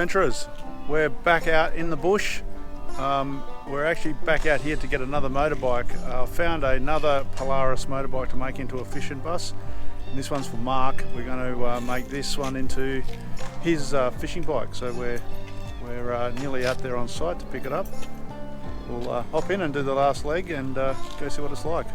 adventurers, we're back out in the bush. We're actually back out here to get another motorbike. Found another Polaris motorbike to make into a fishing bus. And this one's for Mark. We're going to make this one into his fishing bike. So we're nearly out there on site to pick it up. We'll hop in and do the last leg and go see what it's like.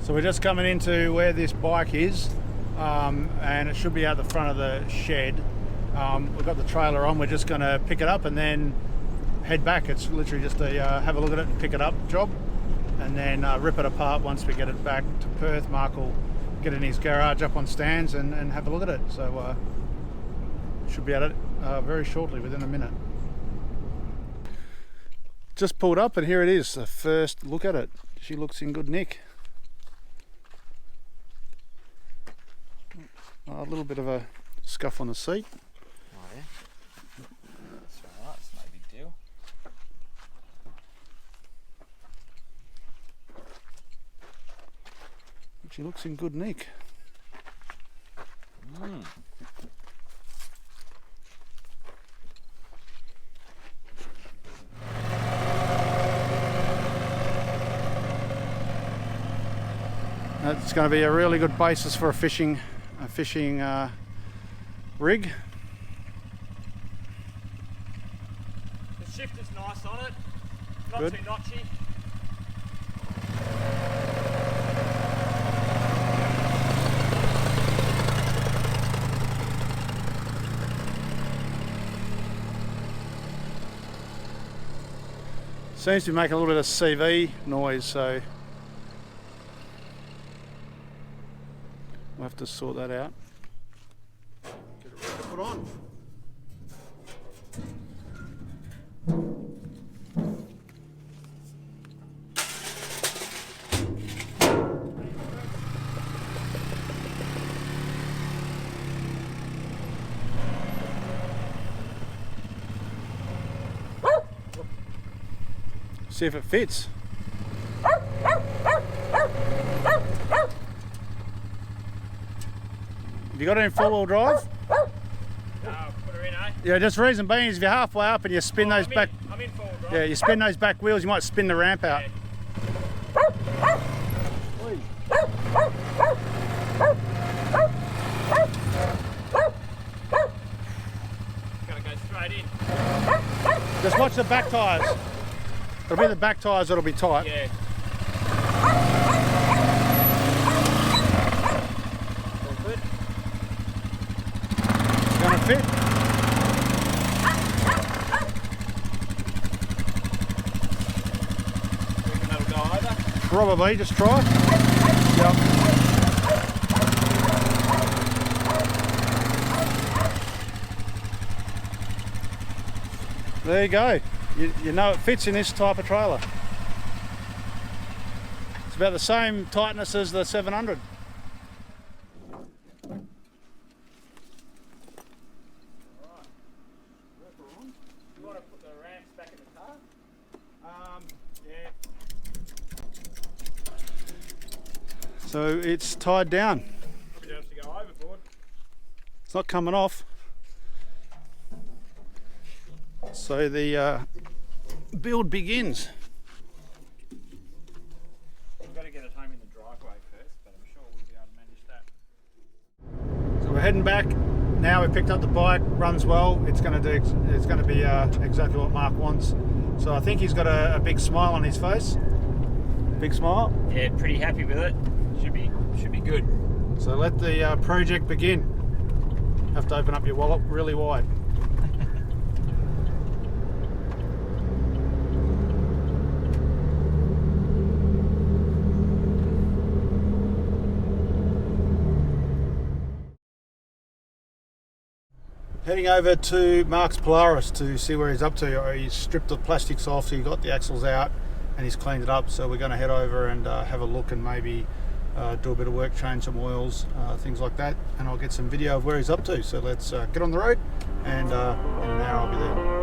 So we're just coming into where this bike is, and it should be out the front of the shed. We've got the trailer on, we're just going to pick it up and then head back. It's literally just a have a look at it and pick it up job, and then rip it apart once we get it back to Perth. Mark will get it in his garage up on stands and have a look at it. So should be at it very shortly, within a minute. Just pulled up and here it is, the first look at it. She looks in good nick. A little bit of a scuff on the seat. Oh yeah, that's alright, it's no big deal. But she looks in good nick. That's going to be a really good basis for a fishing rig. The shifter's nice on it, not Good. too notchy. Seems to be making a little bit of CV noise, so we'll have to sort that out. Get it ready to put on. See if it fits. Have you got it in four-wheel drive? Put her in, eh? Yeah, just reason being is if you're halfway up and you spin those back. I'm in forward drive. Yeah, you spin those back wheels, you might spin the ramp out. Gotta go straight in. Just watch the back tyres. It'll be the back tyres that'll be tight. Yeah. All good. Gonna fit? Reckon that'll go over? Probably, just try. Yep. There you go. You know it fits in this type of trailer. It's about the same tightness as the 700. You want to put the ramps back in the car? Yeah. So it's tied down. Probably have to go overboard. It's not coming off. So the build begins. We've got to get it home in the driveway first, but I'm sure we'll be able to manage that. So we're heading back. Now we've picked up the bike, runs well. It's going to be exactly what Mark wants. So I think he's got a big smile on his face. Big smile. Yeah, pretty happy with it. Should be good. So let the project begin. Have to open up your wallet really wide. Heading over to Mark's Polaris to see where he's up to. He's stripped the plastics off, so he got the axles out and he's cleaned it up. So we're going to head over and have a look and maybe do a bit of work, change some oils, things like that. And I'll get some video of where he's up to. So let's get on the road and in an hour I'll be there.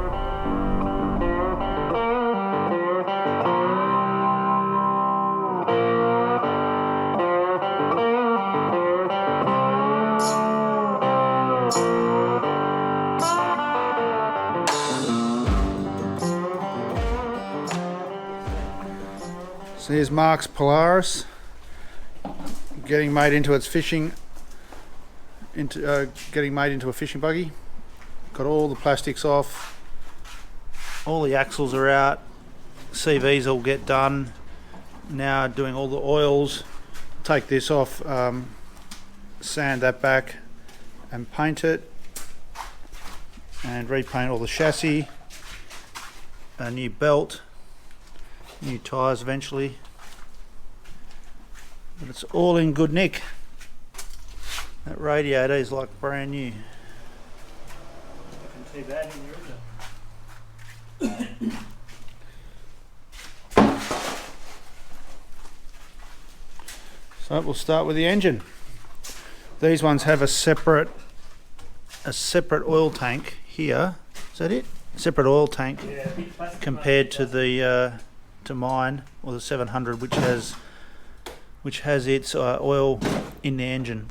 So here's Mark's Polaris getting made into its fishing, getting made into a fishing buggy. Got all the plastics off, all the axles are out, CVs all get done. Now doing all the oils. Take this off, sand that back, and paint it, and repaint all the chassis. A new belt. New tyres eventually, but it's all in good nick. That radiator is like brand new. Nothing too bad in there, is it? So we'll start with the engine. These ones have a separate oil tank here. Is that it? Separate oil tank, Yeah, big plastic compared to the to mine, or the 700, which has its oil in the engine.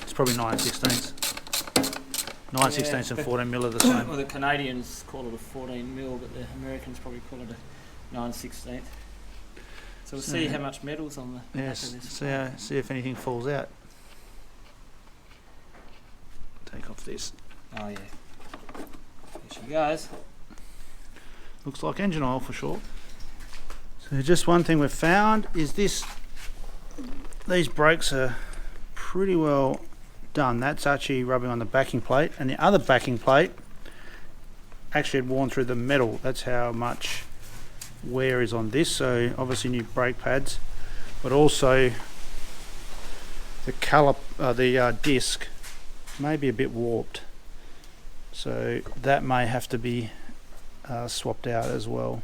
It's probably 9/16. 9/16 and 14 mil are the same. Well, the Canadians call it a 14 mil, but the Americans probably call it a 9/16. So we'll see how much metal's on the back Yes. of this. See if anything falls out. Take off this. Oh yeah. Here she goes. Looks like engine oil for sure. So just one thing we've found is these brakes are pretty well done. That's actually rubbing on the backing plate, and the other backing plate actually had worn through the metal. That's how much wear is on this. So obviously new brake pads, but also the disc may be a bit warped. So that may have to be swapped out as well.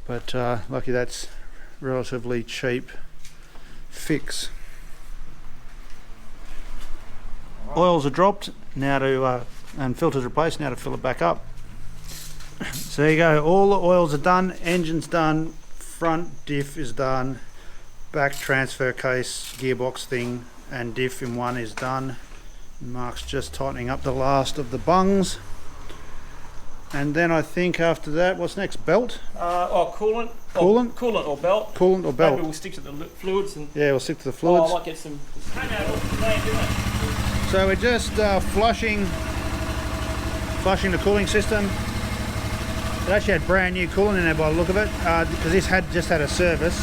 But lucky that's relatively cheap fix. Oils are dropped now to and filters replaced, now to fill it back up. So there you go, all the oils are done, engine's done, front diff is done, back transfer case, gearbox thing and diff in one is done. Mark's just tightening up the last of the bungs. And then I think after that, what's next? Belt? Coolant. Coolant? Coolant or belt. Coolant or belt? Maybe we'll stick to the fluids and. Yeah, we'll stick to the Oh, fluids. I might get some. Came out all today, didn't it? So we're just flushing the cooling system. It actually had brand new coolant in there by the look of it, because this had just had a service.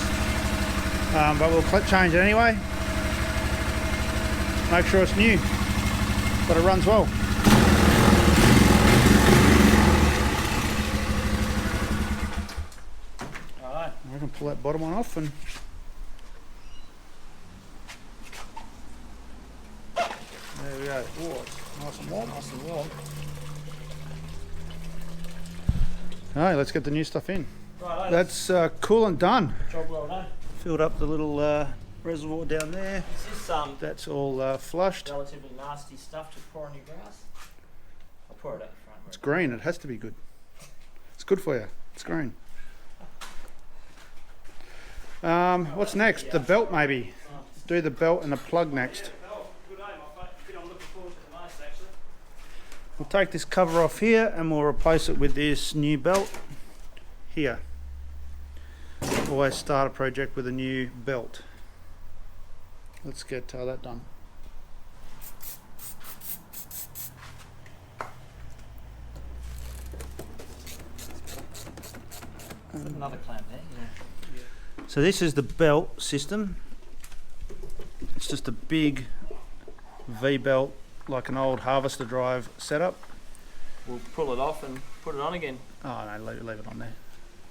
But we'll change it anyway. Make sure it's new, but it runs well. Alright. I can pull that bottom one off and there we go. Oh, it's nice and warm. Nice and warm. Alright, let's get the new stuff in. Right, That's coolant done. job well done. Filled up the little reservoir down there. Is this That's all flushed. relatively nasty stuff to pour on your grass? I'll pour it up front. It's green, it has to be good. It's good for you. It's green. What's next? The belt maybe. Do the belt and the plug next. Good aim. I'm looking forward to the most actually. We'll take this cover off here and we'll replace it with this new belt here. Always start a project with a new belt. Let's get that done. Another clamp there. Yeah. So this is the belt system. It's just a big V-belt, like an old harvester drive setup. We'll pull it off and put it on again. Oh no, leave it on there.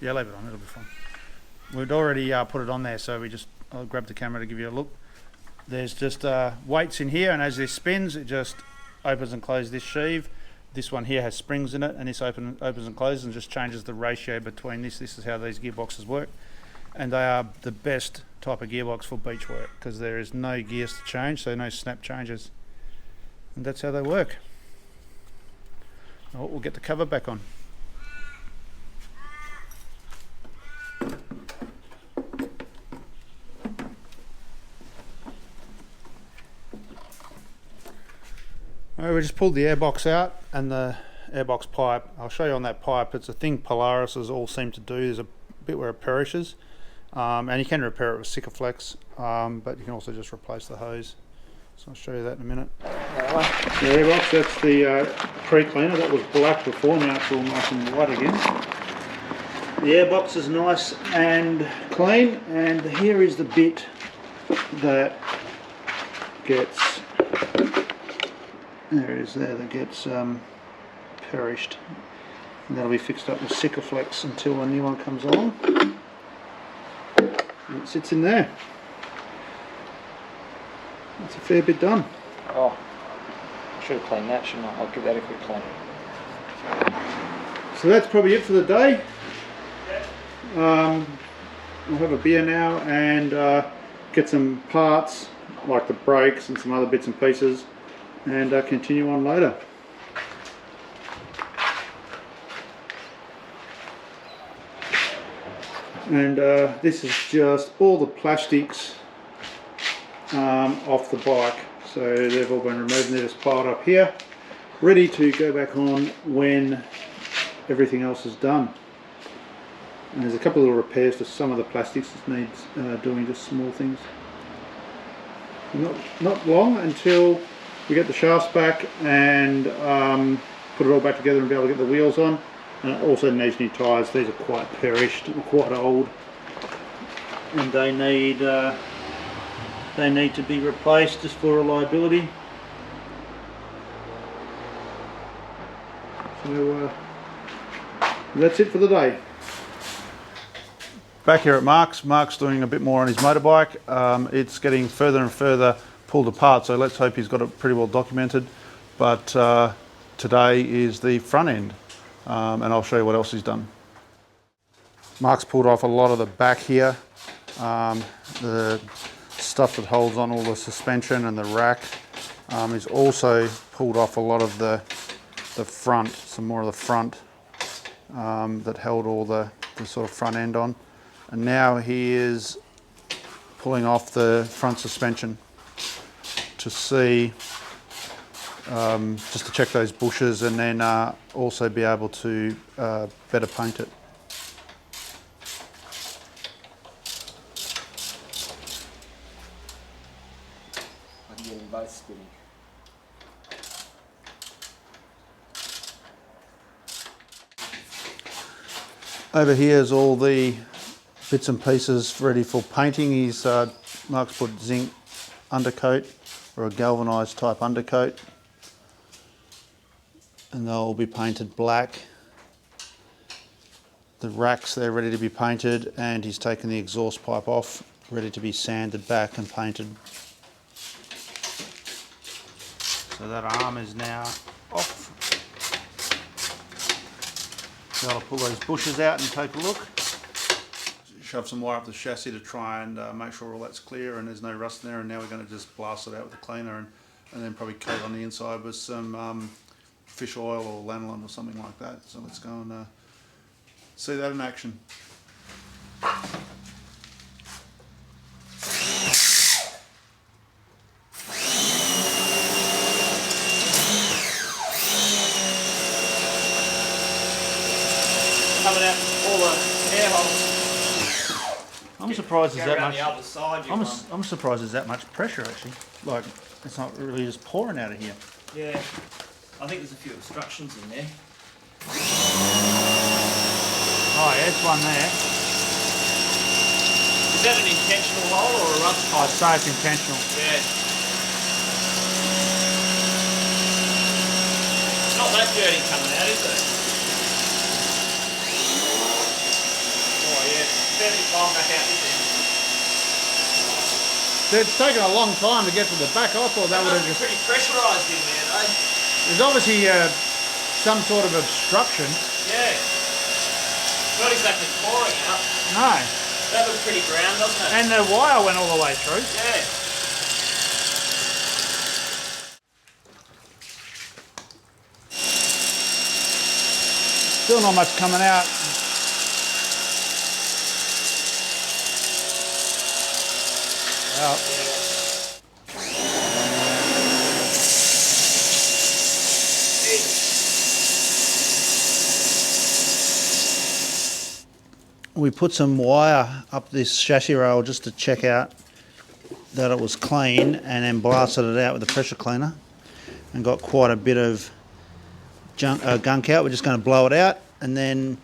Yeah, leave it on, it'll be fine. We'd already put it on there, so I'll grab the camera to give you a look. There's just weights in here, and as this spins, it just opens and closes this sheave. This one here has springs in it, and this opens and closes and just changes the ratio between this. This is how these gearboxes work, and they are the best type of gearbox for beach work because there is no gears to change, so no snap changes, and that's how they work. Oh, we'll get the cover back on. Alright, we just pulled the airbox out and the airbox pipe. I'll show you on that pipe. It's a thing Polaris all seem to do. There's a bit where it perishes, and you can repair it with Sikaflex, but you can also just replace the hose. So I'll show you that in a minute. The airbox, that's the pre-cleaner. That was black before, now it's all nice and white again. The airbox is nice and clean, and here is the bit that gets, there it is there, that gets perished. And that'll be fixed up with Sikaflex until a new one comes along. And it sits in there. That's a fair bit done. Oh, I should have cleaned that, shouldn't I? I'll give that a quick clean. So that's probably it for the day. We'll have a beer now and get some parts like the brakes and some other bits and pieces, and continue on later. And this is just all the plastics off the bike, so they've all been removed and they're just piled up here, ready to go back on when everything else is done. And there's a couple of little repairs to some of the plastics that needs doing, just small things. Not long until we get the shafts back and put it all back together and be able to get the wheels on. And it also needs new tyres. These are quite perished, quite old, and they need to be replaced just for reliability. So that's it for the day. Back here at Mark's doing a bit more on his motorbike. It's getting further and further pulled apart, so let's hope he's got it pretty well documented. But today is the front end, and I'll show you what else he's done. Mark's pulled off a lot of the back here, the stuff that holds on all the suspension and the rack. He's also pulled off a lot of the front, some more of the front that held all the sort of front end on. And now he is pulling off the front suspension to see, just to check those bushes, and then also be able to better paint it. I'm getting both spinning. Over here is all the bits and pieces ready for painting. He's Mark's put zinc undercoat or a galvanised type undercoat, and they'll all be painted black. The racks, they're ready to be painted, and he's taken the exhaust pipe off, ready to be sanded back and painted. So that arm is now off. So I'll pull those bushes out and take a look. Shove some wire up the chassis to try and make sure all that's clear and there's no rust in there, and now we're going to just blast it out with the cleaner and then probably coat on the inside with some fish oil or lanolin or something like that. So let's go and see that in action. Coming out all the air holes. I'm surprised there's that much. The other side, I'm surprised there's that much pressure actually. Like, it's not really just pouring out of here. Yeah, I think there's a few obstructions in there. Oh yeah, it's one there. Is that an intentional hole or a rust hole? I'd say it's intentional. Yeah. It's not that dirty coming out, is it? Oh yeah, it's fairly far back out this end. It's taken a long time to get to the back. I thought that would have just... pretty pressurised in there, though. There's obviously some sort of obstruction. Yeah. Not exactly pouring out. No. That looked pretty brown, doesn't it? And the wire went all the way through. Yeah. Still not much coming out. Well, we put some wire up this chassis rail just to check out that it was clean, and then blasted it out with a pressure cleaner and got quite a bit of gunk out. We're just going to blow it out and then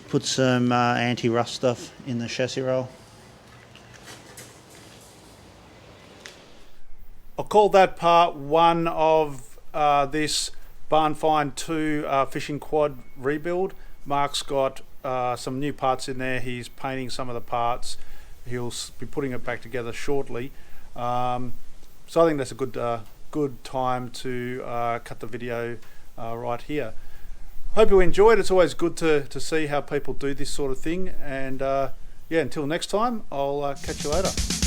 put some anti-rust stuff in the chassis rail. I'll call that part one of this Barn Find 2 fishing quad rebuild. Mark's got some new parts in there. He's painting some of the parts. He'll be putting it back together shortly. So I think that's a good time to cut the video right here. Hope you enjoyed. It's always good to see how people do this sort of thing. And yeah, until next time, I'll catch you later.